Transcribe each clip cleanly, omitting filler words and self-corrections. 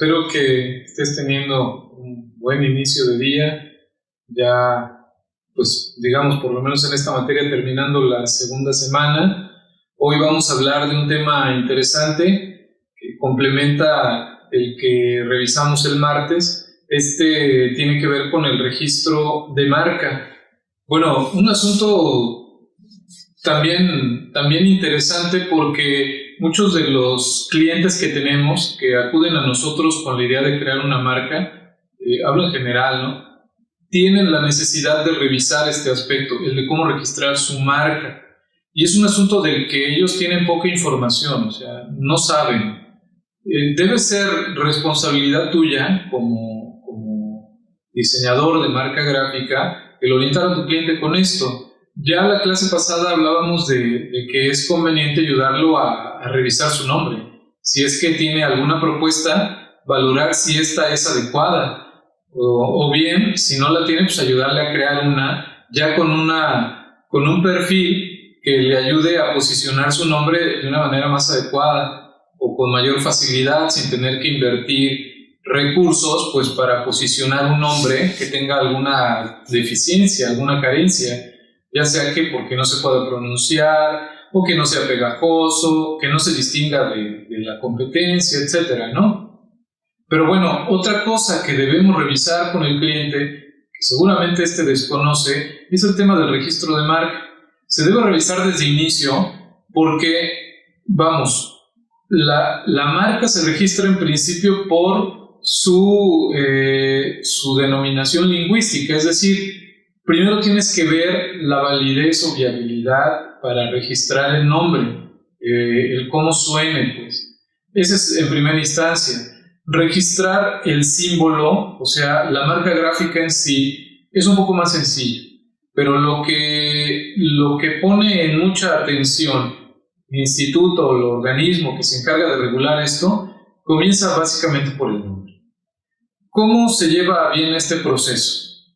espero que estés teniendo un buen inicio de día. Ya, pues, digamos, por lo menos en esta materia terminando la segunda semana. Hoy vamos a hablar de un tema interesante que complementa el que revisamos el martes. Este tiene que ver con el registro de marca. Bueno, un asunto también interesante porque muchos de los clientes que tenemos que acuden a nosotros con la idea de crear una marca, hablo en general, ¿no? Tienen la necesidad de revisar este aspecto, el de cómo registrar su marca. Y es un asunto del que ellos tienen poca información, o sea, no saben. Debe ser responsabilidad tuya como diseñador de marca gráfica el orientar a tu cliente con esto. Ya la clase pasada hablábamos de que es conveniente ayudarlo a revisar su nombre. Si es que tiene alguna propuesta, valorar si esta es adecuada. O bien, si no la tiene, pues ayudarle a crear una, ya con un perfil que le ayude a posicionar su nombre de una manera más adecuada o con mayor facilidad, sin tener que invertir recursos pues para posicionar un nombre que tenga alguna deficiencia, alguna carencia, ya sea que porque no se pueda pronunciar o que no sea pegajoso, que no se distinga de la competencia, etcétera, ¿no? Pero bueno, otra cosa que debemos revisar con el cliente, que seguramente desconoce, es el tema del registro de marca. Se debe revisar desde el inicio porque, vamos, la marca se registra en principio por su denominación lingüística, es decir, primero tienes que ver la validez o viabilidad para registrar el nombre, el cómo suene, pues. Ese es en primera instancia. Registrar el símbolo, o sea, la marca gráfica en sí, es un poco más sencillo, pero lo que pone en mucha atención el instituto o el organismo que se encarga de regular esto, comienza básicamente por el nombre. ¿Cómo se lleva bien este proceso?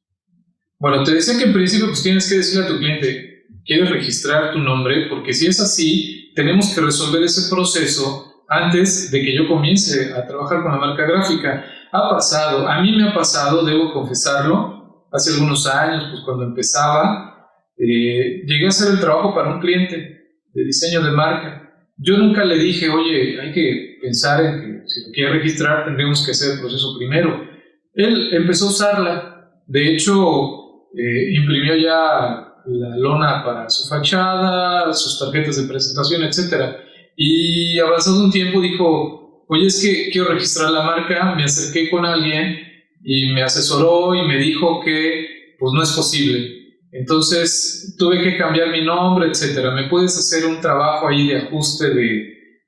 Bueno, te decía que en principio pues tienes que decirle a tu cliente, ¿quieres registrar tu nombre? Porque si es así, tenemos que resolver ese proceso antes de que yo comience a trabajar con la marca gráfica. A mí me ha pasado, debo confesarlo, hace algunos años, pues cuando empezaba, llegué a hacer el trabajo para un cliente de diseño de marca. Yo nunca le dije, oye, hay que pensar en que si lo quiere registrar tendríamos que hacer el proceso primero. Él empezó a usarla, de hecho imprimió ya la lona para su fachada, sus tarjetas de presentación, etcétera. Y avanzado un tiempo dijo, oye, es que quiero registrar la marca. Me acerqué con alguien y me asesoró y me dijo que pues no es posible. Entonces tuve que cambiar mi nombre, etcétera. ¿Me puedes hacer un trabajo ahí de ajuste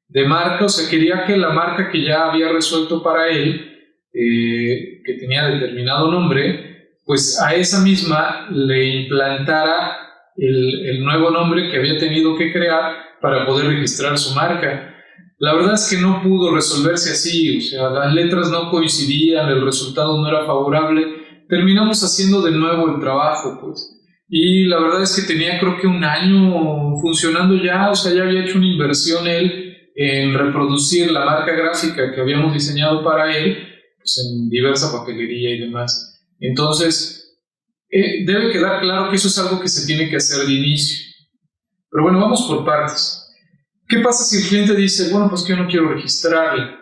de marca? O sea, quería que la marca que ya había resuelto para él, que tenía determinado nombre, pues a esa misma le implantara el nuevo nombre que había tenido que crear para poder registrar su marca. La verdad es que no pudo resolverse así, o sea, las letras no coincidían, el resultado no era favorable. Terminamos haciendo de nuevo el trabajo, pues. Y la verdad es que tenía creo que un año funcionando ya, o sea, ya había hecho una inversión él en reproducir la marca gráfica que habíamos diseñado para él, pues en diversa papelería y demás. Entonces, debe quedar claro que eso es algo que se tiene que hacer de inicio. Pero bueno, vamos por partes. ¿Qué pasa si el cliente dice, bueno, pues que yo no quiero registrarla?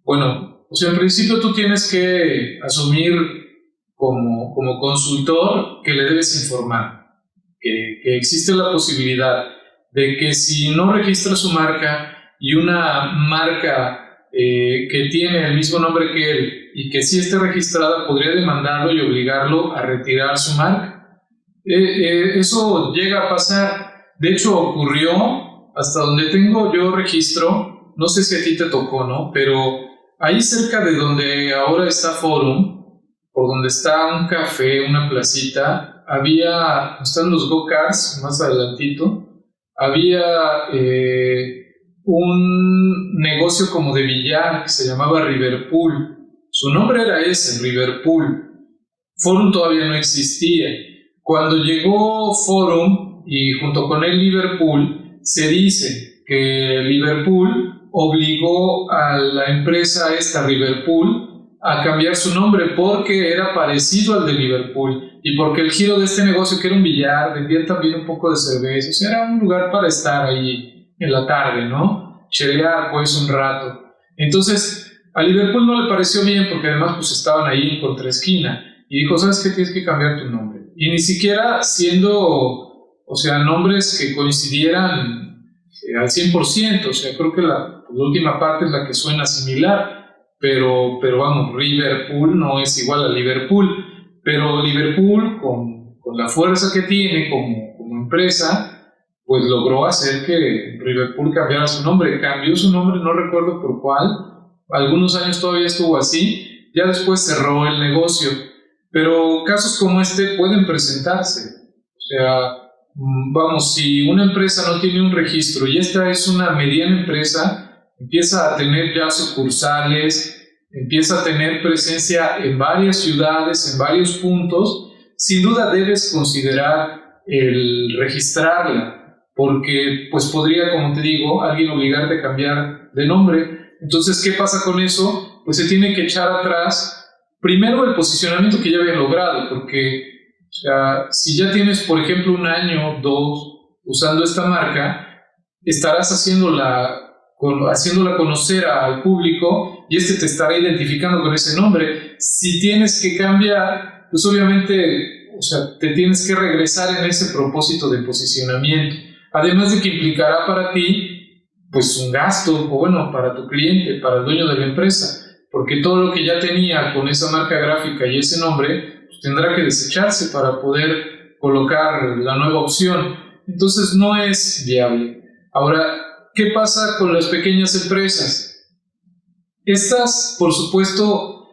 Bueno, o sea, en principio tú tienes que asumir como consultor que le debes informar, que existe la posibilidad de que si no registra su marca y una marca que tiene el mismo nombre que él y que sí esté registrada, podría demandarlo y obligarlo a retirar su marca. Eso llega a pasar. De hecho, ocurrió, hasta donde tengo yo registro, no sé si a ti te tocó, ¿no? Pero ahí cerca de donde ahora está Forum, por donde está un café, una placita, están los go-karts, más adelantito, había un negocio como de billar que se llamaba Riverpool. Su nombre era ese, Riverpool. Forum todavía no existía. Cuando llegó Forum y junto con él Liverpool, se dice que Liverpool obligó a la empresa esta, Liverpool, a cambiar su nombre porque era parecido al de Liverpool y porque el giro de este negocio, que era un billar, vendían también un poco de cerveza, o sea, era un lugar para estar ahí en la tarde, ¿no? Chelear pues un rato. Entonces, a Liverpool no le pareció bien porque además pues estaban ahí en contraesquina y dijo, ¿sabes qué? Tienes que cambiar tu nombre. Y ni siquiera siendo, o sea, nombres que coincidieran al 100%, o sea, creo que la última parte es la que suena similar. Pero vamos, Liverpool no es igual a Liverpool, pero Liverpool con la fuerza que tiene como empresa, pues logró hacer que Liverpool cambiara su nombre. Cambió su nombre, no recuerdo por cuál, algunos años todavía estuvo así, ya después cerró el negocio, pero casos como este pueden presentarse. O sea, vamos, si una empresa no tiene un registro y esta es una mediana empresa, empieza a tener ya sucursales, empieza a tener presencia en varias ciudades, en varios puntos, sin duda debes considerar el registrarla, porque pues podría, como te digo, alguien obligarte a cambiar de nombre. Entonces, ¿qué pasa con eso? Pues se tiene que echar atrás primero el posicionamiento que ya había logrado, porque o sea, si ya tienes, por ejemplo, un año o dos usando esta marca, estarás haciéndola conocer al público y te estará identificando con ese nombre. Si tienes que cambiar, pues obviamente, o sea, te tienes que regresar en ese propósito de posicionamiento, además de que implicará para ti pues un gasto, o bueno, para tu cliente, para el dueño de la empresa, porque todo lo que ya tenía con esa marca gráfica y ese nombre pues tendrá que desecharse para poder colocar la nueva opción. Entonces no es viable. Ahora, ¿qué pasa con las pequeñas empresas? Estas, por supuesto,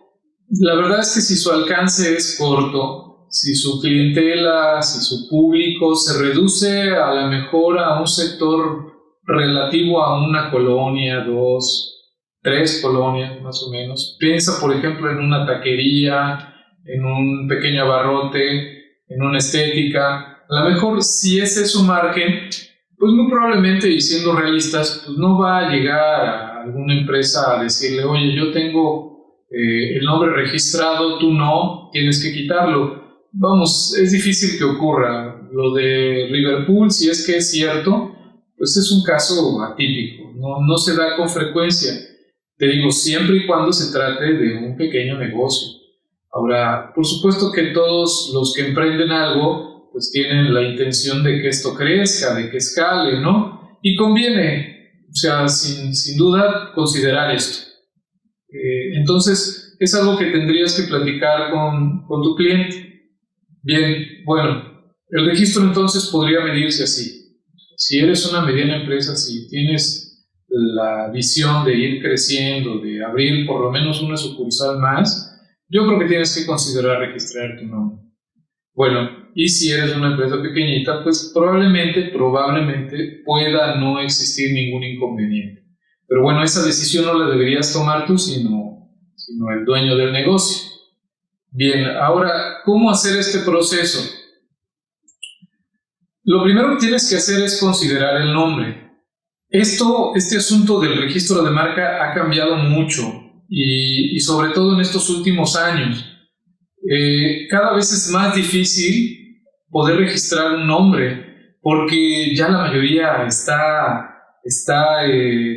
la verdad es que si su alcance es corto, si su clientela, si su público se reduce a lo mejor a un sector relativo a una colonia, 2, 3 colonias más o menos. Piensa, por ejemplo, en una taquería, en un pequeño abarrote, en una estética. A lo mejor si ese es su margen, pues muy probablemente, y siendo realistas, pues no va a llegar a alguna empresa a decirle, oye, yo tengo el nombre registrado, tú no, tienes que quitarlo. Vamos, es difícil que ocurra. Lo de Liverpool, si es que es cierto, pues es un caso atípico, no se da con frecuencia. Te digo, siempre y cuando se trate de un pequeño negocio. Ahora, por supuesto que todos los que emprenden algo, pues tienen la intención de que esto crezca, de que escale, ¿no? Y conviene, o sea, sin duda, considerar esto. Entonces, es algo que tendrías que platicar con tu cliente. Bien, bueno, el registro entonces podría medirse así. Si eres una mediana empresa, si tienes la visión de ir creciendo, de abrir por lo menos una sucursal más, yo creo que tienes que considerar registrar tu nombre. Bueno, y si eres una empresa pequeñita, pues probablemente pueda no existir ningún inconveniente. Pero bueno, esa decisión no la deberías tomar tú, sino el dueño del negocio. Bien, ahora, ¿cómo hacer este proceso? Lo primero que tienes que hacer es considerar el nombre. Este asunto del registro de marca ha cambiado mucho y sobre todo en estos últimos años. Cada vez es más difícil poder registrar un nombre porque ya la mayoría está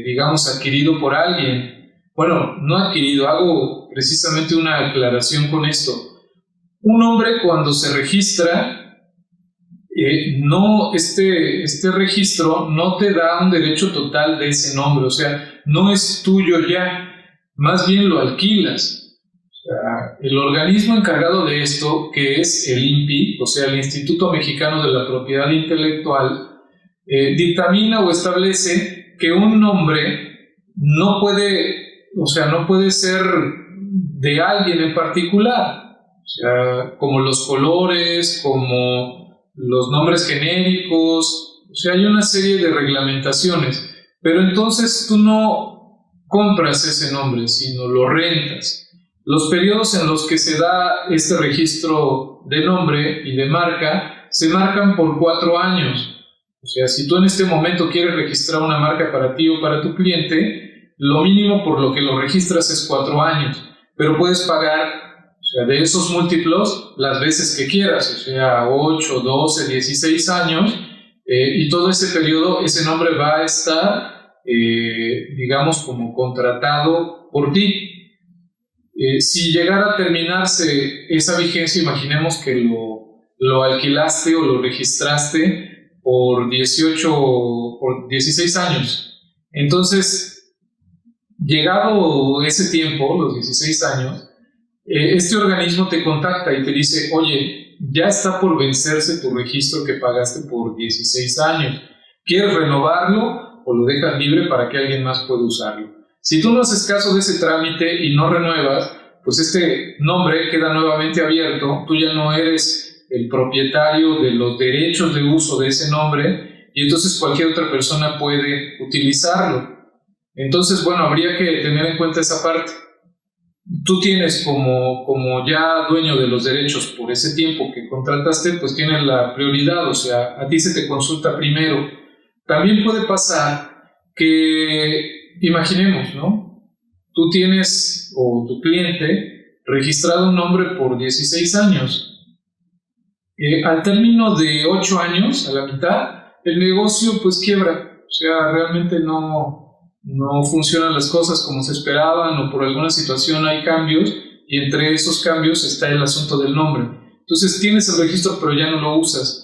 digamos, adquirido por alguien. Bueno, no adquirido, hago precisamente una aclaración con esto. Un nombre cuando se registra, este registro no te da un derecho total de ese nombre, o sea, no es tuyo ya, más bien lo alquilas. O sea, el organismo encargado de esto, que es el INPI, o sea, el Instituto Mexicano de la Propiedad Intelectual, dictamina o establece que un nombre no puede ser de alguien en particular, o sea, como los colores, como los nombres genéricos, o sea, hay una serie de reglamentaciones, pero entonces tú no compras ese nombre, sino lo rentas. Los periodos en los que se da este registro de nombre y de marca se marcan por 4 años. O sea, si tú en este momento quieres registrar una marca para ti o para tu cliente, lo mínimo por lo que lo registras es 4 años, pero puedes pagar, o sea, de esos múltiplos las veces que quieras, o sea, 8, 12, 16 años, y todo ese periodo, ese nombre va a estar, digamos, como contratado por ti. Si llegara a terminarse esa vigencia, imaginemos que lo alquilaste o lo registraste por 16 años. Entonces, llegado ese tiempo, los 16 años, este organismo te contacta y te dice, oye, ya está por vencerse tu registro que pagaste por 16 años. ¿Quieres renovarlo o lo dejas libre para que alguien más pueda usarlo? Si tú no haces caso de ese trámite y no renuevas, pues este nombre queda nuevamente abierto, tú ya no eres el propietario de los derechos de uso de ese nombre y entonces cualquier otra persona puede utilizarlo. Entonces, bueno, habría que tener en cuenta esa parte. Tú tienes como ya dueño de los derechos por ese tiempo que contrataste, pues tienes la prioridad, o sea, a ti se te consulta primero. También puede pasar que, imaginemos, ¿no? Tú tienes, o tu cliente, registrado un nombre por 16 años. Al término de 8 años, a la mitad, el negocio pues quiebra. O sea, realmente no funcionan las cosas como se esperaban o por alguna situación hay cambios y entre esos cambios está el asunto del nombre. Entonces tienes el registro pero ya no lo usas.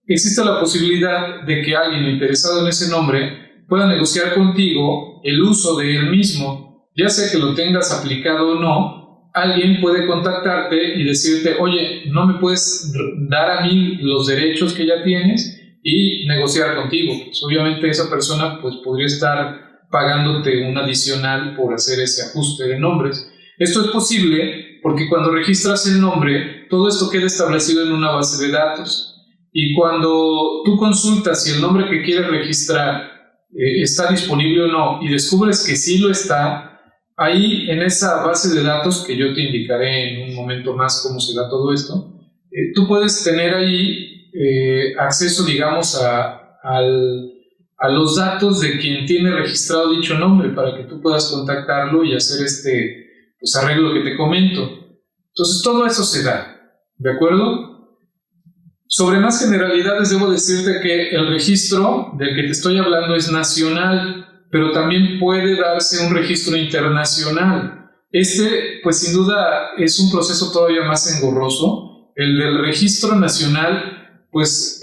Existe la posibilidad de que alguien interesado en ese nombre pueda negociar contigo el uso de él mismo, ya sea que lo tengas aplicado o no. Alguien puede contactarte y decirte, oye, ¿no me puedes dar a mí los derechos que ya tienes? Y negociar contigo. Pues obviamente esa persona pues podría estar pagándote un adicional por hacer ese ajuste de nombres. Esto es posible porque cuando registras el nombre, todo esto queda establecido en una base de datos. Y cuando tú consultas si el nombre que quieres registrar está disponible o no y descubres que sí lo está, ahí en esa base de datos, que yo te indicaré en un momento más cómo se da todo esto, tú puedes tener ahí acceso, digamos, a los datos de quien tiene registrado dicho nombre para que tú puedas contactarlo y hacer este pues, arreglo que te comento. Entonces todo eso se da, ¿de acuerdo? Sobre más generalidades debo decirte que el registro del que te estoy hablando es nacional, pero también puede darse un registro internacional. Este, pues sin duda, es un proceso todavía más engorroso. El del registro nacional, pues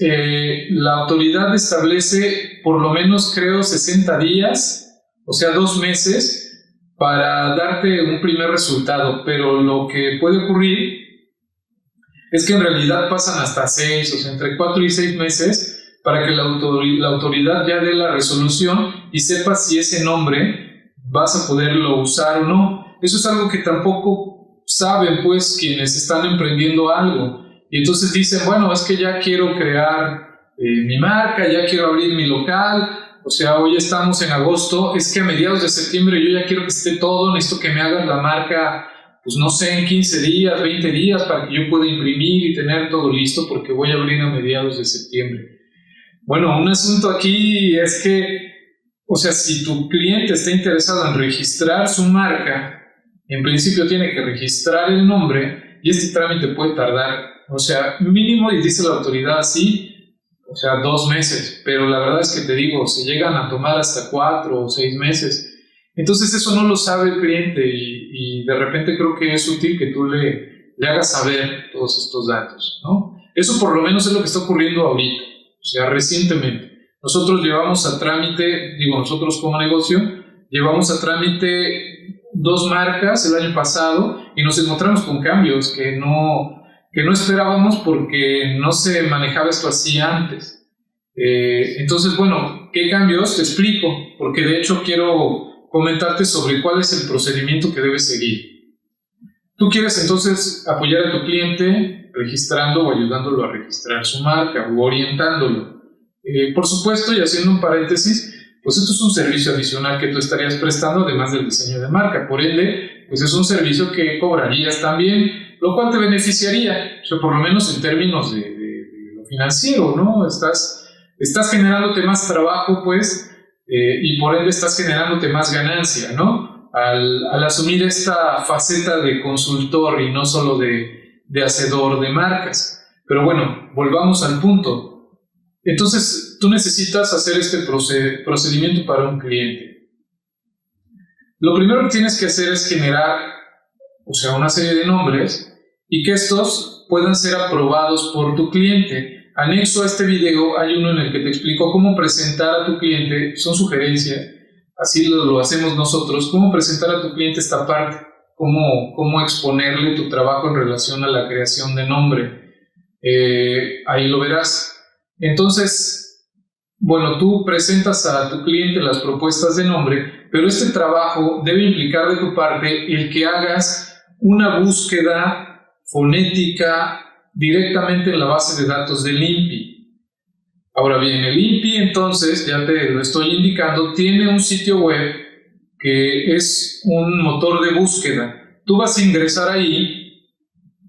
la autoridad establece por lo menos, creo, 60 días, o sea, 2 meses, para darte un primer resultado, pero lo que puede ocurrir es que en realidad pasan hasta 6, o sea, entre 4 y 6 meses para que la autoridad ya dé la resolución y sepa si ese nombre vas a poderlo usar o no. Eso es algo que tampoco saben, pues, quienes están emprendiendo algo. Y entonces dicen, bueno, es que ya quiero crear mi marca, ya quiero abrir mi local, o sea, hoy estamos en agosto, es que a mediados de septiembre yo ya quiero que esté todo, necesito que me hagas la marca, pues no sé, en 15 días, 20 días, para que yo pueda imprimir y tener todo listo porque voy a abrir a mediados de septiembre. Bueno, un asunto aquí es que, o sea, si tu cliente está interesado en registrar su marca, en principio tiene que registrar el nombre y este trámite puede tardar, o sea, mínimo, y dice la autoridad así, o sea, 2 meses, pero la verdad es que te digo, se llegan a tomar hasta 4 o 6 meses. Entonces eso no lo sabe el cliente y de repente creo que es útil que tú le hagas saber todos estos datos, ¿no? Eso por lo menos es lo que está ocurriendo ahorita, o sea, recientemente. Nosotros llevamos a trámite, digo nosotros como negocio, llevamos a trámite 2 marcas el año pasado y nos encontramos con cambios que no esperábamos porque no se manejaba esto así antes. Entonces, bueno, ¿qué cambios? Te explico, porque de hecho quiero comentarte sobre cuál es el procedimiento que debes seguir. Tú quieres entonces apoyar a tu cliente registrando o ayudándolo a registrar su marca o orientándolo. Por supuesto, y haciendo un paréntesis, pues esto es un servicio adicional que tú estarías prestando además del diseño de marca. Por ende, pues es un servicio que cobrarías también, lo cual te beneficiaría, o sea, por lo menos en términos de lo financiero, ¿no? Estás generándote más trabajo, pues, y por ende estás generándote más ganancia, ¿no? Al asumir esta faceta de consultor y no solo de hacedor de marcas. Pero bueno, volvamos al punto. Entonces, tú necesitas hacer este procedimiento para un cliente. Lo primero que tienes que hacer es generar, una serie de nombres y que estos puedan ser aprobados por tu cliente. Anexo a este video hay uno en el que te explico cómo presentar a tu cliente, son sugerencias, así lo hacemos nosotros, cómo presentar a tu cliente esta parte, cómo exponerle tu trabajo en relación a la creación de nombre. Ahí lo verás. Entonces, bueno, tú presentas a tu cliente las propuestas de nombre, pero este trabajo debe implicar de tu parte el que hagas una búsqueda fonética directamente en la base de datos del INPI. Ahora bien, el INPI, entonces, ya te lo estoy indicando, tiene un sitio web que es un motor de búsqueda. Tú vas a ingresar ahí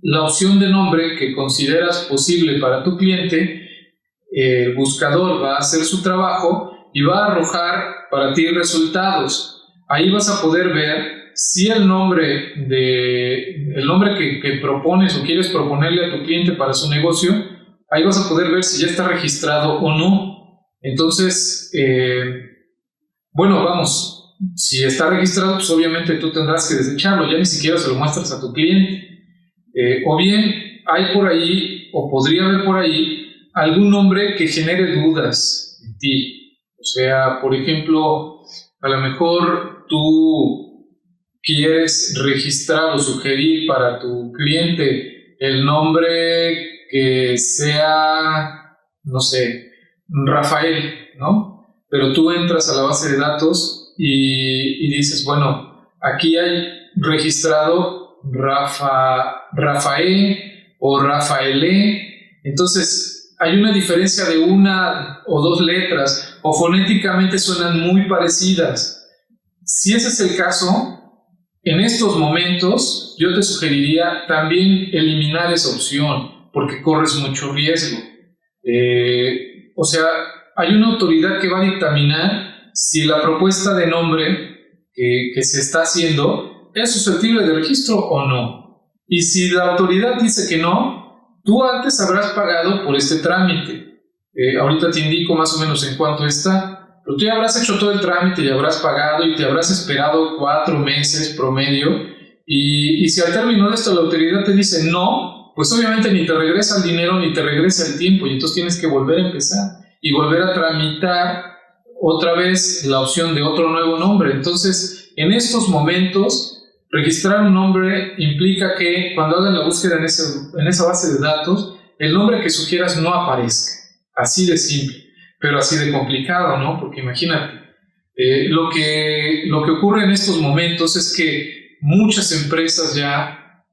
la opción de nombre que consideras posible para tu cliente. El buscador va a hacer su trabajo y va a arrojar para ti resultados. Ahí vas a poder ver si el nombre que propones o quieres proponerle a tu cliente para su negocio, ahí vas a poder ver si ya está registrado o no. Entonces, si está registrado, pues obviamente tú tendrás que desecharlo, ya ni siquiera se lo muestras a tu cliente. O bien hay por ahí, o podría haber por ahí, algún nombre que genere dudas en ti. Por ejemplo, a lo mejor tú quieres registrar o sugerir para tu cliente el nombre que sea, Rafael, ¿no? Pero tú entras a la base de datos y dices, bueno, aquí hay registrado Rafael o Rafaelé. Entonces hay una diferencia de una o dos letras, o fonéticamente suenan muy parecidas. Si ese es el caso, en estos momentos yo te sugeriría también eliminar esa opción, porque corres mucho riesgo. Hay una autoridad que va a dictaminar si la propuesta de nombre que se está haciendo es susceptible de registro o no. Y si la autoridad dice que no, tú antes habrás pagado por este trámite. Ahorita te indico más o menos en cuánto está, pero tú ya habrás hecho todo el trámite y habrás pagado y te habrás esperado 4 meses promedio. Y si al término de esto la autoridad te dice no, pues obviamente ni te regresa el dinero ni te regresa el tiempo, y entonces tienes que volver a empezar y volver a tramitar otra vez la opción de otro nuevo nombre. Entonces, en estos momentos, registrar un nombre implica que cuando hagan la búsqueda en esa base de datos, el nombre que sugieras no aparezca. Así de simple, pero así de complicado, ¿no? Porque imagínate, lo que ocurre en estos momentos es que muchas empresas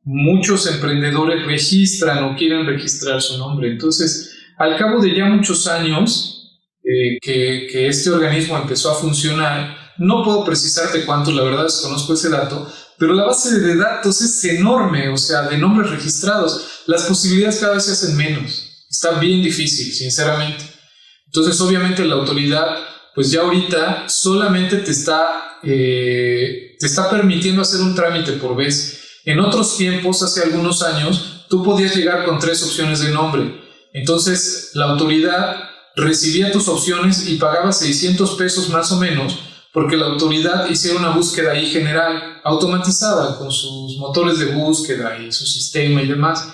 muchos emprendedores registran o quieren registrar su nombre. Entonces, al cabo de ya muchos años que este organismo empezó a funcionar, no puedo precisarte cuánto, la verdad desconozco ese dato, pero la base de datos es enorme, de nombres registrados. Las posibilidades cada vez se hacen menos. Está bien difícil, sinceramente. Entonces, obviamente, la autoridad, pues ya ahorita solamente te está permitiendo hacer un trámite por vez. En otros tiempos, hace algunos años, tú podías llegar con 3 opciones de nombre. Entonces, la autoridad recibía tus opciones y pagaba 600 pesos más o menos, porque la autoridad hiciera una búsqueda ahí general, automatizada, con sus motores de búsqueda y su sistema y demás.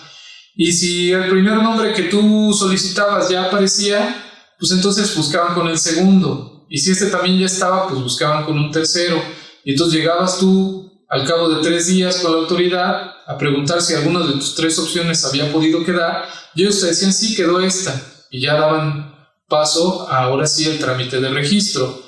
Y si el primer nombre que tú solicitabas ya aparecía, pues entonces buscaban con el segundo. Y si este también ya estaba, pues buscaban con un tercero. Y entonces llegabas tú al cabo de 3 días con la autoridad a preguntar si alguna de tus 3 opciones había podido quedar, y ellos te decían, sí, quedó esta. Y ya daban paso a, ahora sí, el trámite de registro.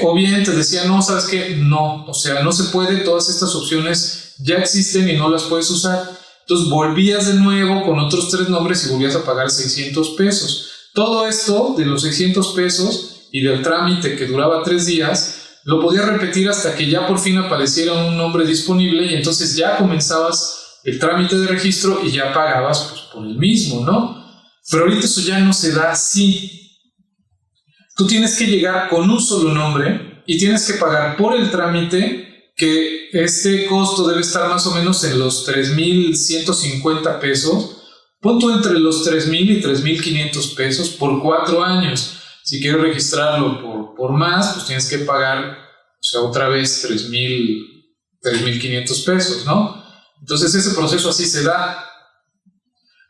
O bien te decían, no, ¿sabes qué? No, no se puede, todas estas opciones ya existen y no las puedes usar. Entonces volvías de nuevo con otros 3 nombres y volvías a pagar 600 pesos. Todo esto de los 600 pesos y del trámite que duraba 3 días, lo podías repetir hasta que ya por fin apareciera un nombre disponible, y entonces ya comenzabas el trámite de registro y ya pagabas, pues, por el mismo, ¿no? Pero ahorita eso ya no se da así. tú tienes que llegar con un solo nombre y tienes que pagar por el trámite, que este costo debe estar más o menos en los 3,150 pesos. Pon tú entre los 3,000 y 3,500 pesos por 4 años. Si quieres registrarlo por más, pues tienes que pagar, o sea, otra vez 3,500 pesos, ¿no? Entonces ese proceso así se da.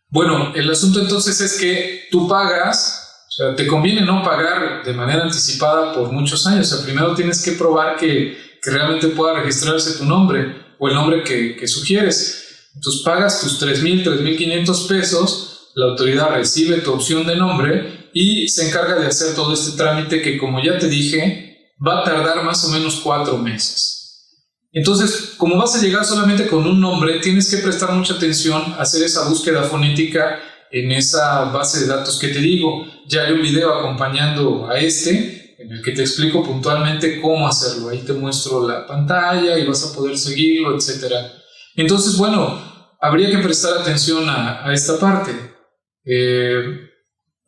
Bueno, el asunto entonces es que tú pagas, o sea, te conviene no pagar de manera anticipada por muchos años. O sea, primero tienes que probar que realmente pueda registrarse tu nombre o el nombre que sugieres. Entonces pagas tus 3,000, 3,500 pesos, la autoridad recibe tu opción de nombre y se encarga de hacer todo este trámite que, como ya te dije, va a tardar más o menos 4 meses. Entonces, como vas a llegar solamente con un nombre, tienes que prestar mucha atención a hacer esa búsqueda fonética en esa base de datos que te digo. Ya hay un video acompañando a en el que te explico puntualmente cómo hacerlo. Ahí te muestro la pantalla y vas a poder seguirlo, etc. Entonces, bueno, habría que prestar atención a esta parte.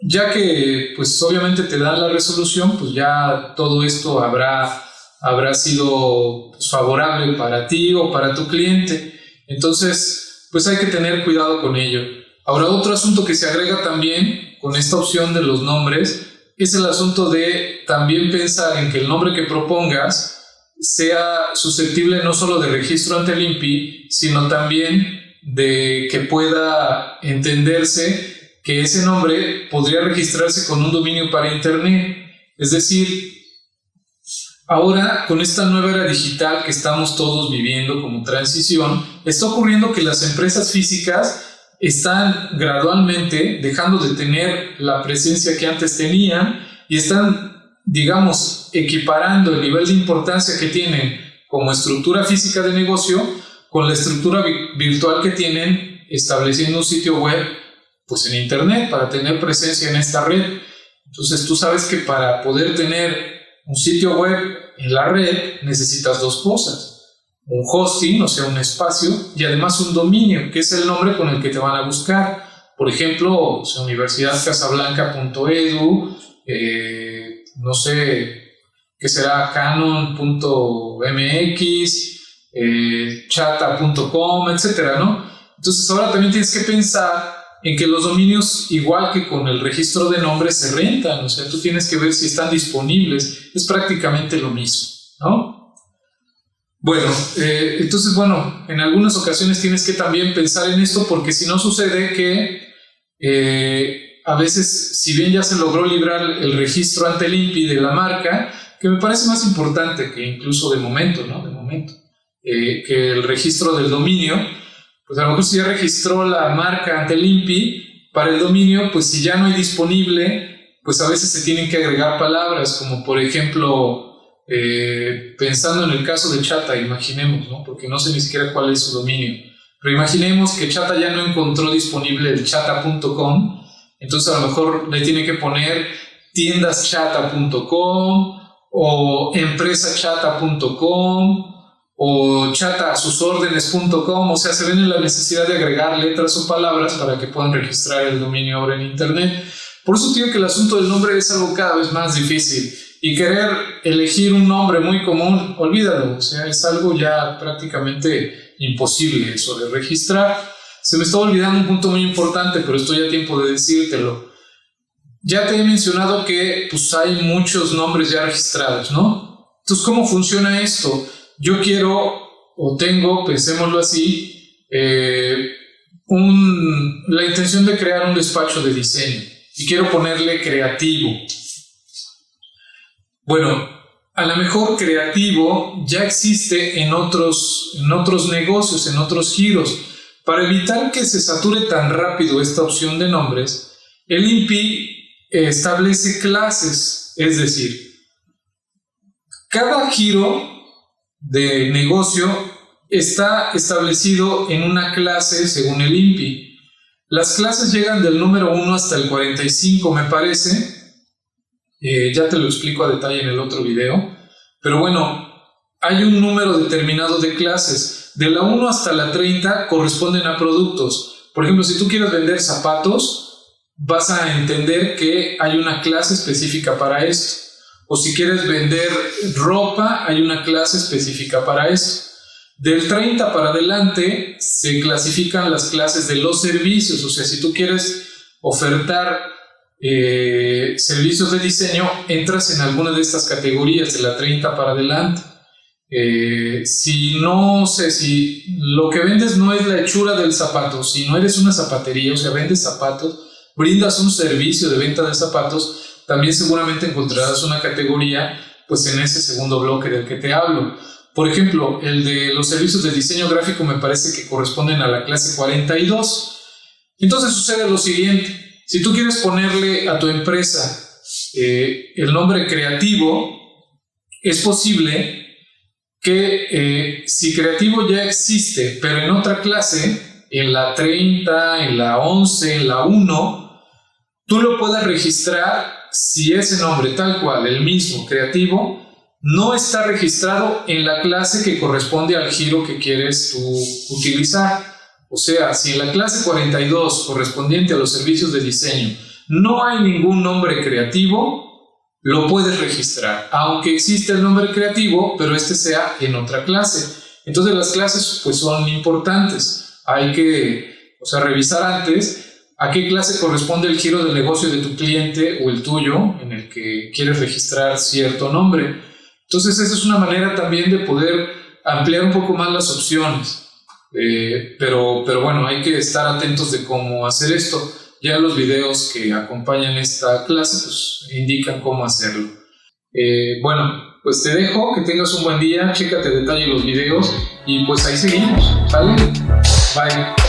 Ya que, pues obviamente te dan la resolución, pues ya todo esto habrá sido favorable para ti o para tu cliente. Entonces, pues hay que tener cuidado con ello. Ahora, otro asunto que se agrega también con esta opción de los nombres es el asunto de también pensar en que el nombre que propongas sea susceptible no solo de registro ante el INPI, sino también de que pueda entenderse que ese nombre podría registrarse con un dominio para Internet. Es decir, ahora, con esta nueva era digital que estamos todos viviendo como transición, está ocurriendo que las empresas físicas están gradualmente dejando de tener la presencia que antes tenían y están, digamos, equiparando el nivel de importancia que tienen como estructura física de negocio con la estructura virtual que tienen estableciendo un sitio web, pues en Internet, para tener presencia en esta red. Entonces tú sabes que para poder tener un sitio web en la red necesitas dos cosas: un hosting, o sea, un espacio, y además un dominio, que es el nombre con el que te van a buscar. Por ejemplo, o sea, universidadcasablanca.edu, no sé, ¿qué será? Canon.mx, chata.com, etcétera, ¿no? Entonces ahora también tienes que pensar en que los dominios, igual que con el registro de nombres, se rentan. O sea, tú tienes que ver si están disponibles. Es prácticamente lo mismo, ¿no? Bueno, entonces, bueno, en algunas ocasiones tienes que también pensar en esto, porque si no sucede que a veces, si bien ya se logró librar el registro ante el INPI de la marca, que me parece más importante que incluso de momento, ¿no? De momento, que el registro del dominio, pues a lo mejor si ya registró la marca ante el INPI, para el dominio, pues si ya no hay disponible, pues a veces se tienen que agregar palabras, como por ejemplo, pensando en el caso de Chata, imaginemos, ¿no? Porque no sé ni siquiera cuál es su dominio, pero imaginemos que Chata ya no encontró disponible el chata.com, entonces a lo mejor le tiene que poner tiendaschata.com o empresachata.com o chataasusordenes.com. O sea, se ven en la necesidad de agregar letras o palabras para que puedan registrar el dominio ahora en Internet. Por eso digo que el asunto del nombre es algo cada vez más difícil, y querer elegir un nombre muy común, olvídalo. O sea, es algo ya prácticamente imposible eso de registrar. Se me está olvidando un punto muy importante, pero estoy a tiempo de decírtelo. Ya te he mencionado que pues hay muchos nombres ya registrados, ¿no? Entonces, ¿cómo funciona esto? Yo quiero, o tengo, pensémoslo así, la intención de crear un despacho de diseño y quiero ponerle creativo. Bueno, a lo mejor creativo ya existe en otros negocios, en otros giros. Para evitar que se sature tan rápido esta opción de nombres, el INPI establece clases, es decir, cada giro de negocio está establecido en una clase según el INPI. Las clases llegan del número 1 hasta el 45, me parece. Ya te lo explico a detalle en el otro video. Pero bueno, hay un número determinado de clases. De la 1 hasta la 30 corresponden a productos. Por ejemplo, si tú quieres vender zapatos, vas a entender que hay una clase específica para esto. O si quieres vender ropa, hay una clase específica para eso. Del 30 para adelante se clasifican las clases de los servicios. O sea, si tú quieres ofertar servicios de diseño, entras en alguna de estas categorías de la 30 para adelante. Si lo que vendes no es la hechura del zapato, si no eres una zapatería, o sea, vendes zapatos, brindas un servicio de venta de zapatos, también seguramente encontrarás una categoría pues en ese segundo bloque del que te hablo. Por ejemplo, el de los servicios de diseño gráfico me parece que corresponden a la clase 42. Entonces sucede lo siguiente: si tú quieres ponerle a tu empresa el nombre creativo, es posible que si creativo ya existe, pero en otra clase, en la 30, en la 11, en la 1, tú lo puedas registrar si ese nombre tal cual, el mismo, creativo, no está registrado en la clase que corresponde al giro que quieres tú utilizar. O sea, si en la clase 42, correspondiente a los servicios de diseño, no hay ningún nombre creativo, lo puedes registrar, aunque existe el nombre creativo, pero este sea en otra clase. Entonces las clases pues son importantes. Hay que revisar antes a qué clase corresponde el giro del negocio de tu cliente o el tuyo en el que quieres registrar cierto nombre. Entonces esa es una manera también de poder ampliar un poco más las opciones. Pero bueno, hay que estar atentos de cómo hacer esto. Ya los videos que acompañan esta clase pues indican cómo hacerlo. Bueno, pues te dejo, que tengas un buen día, chécate a detalle los videos y pues ahí seguimos, ¿sale? Bye.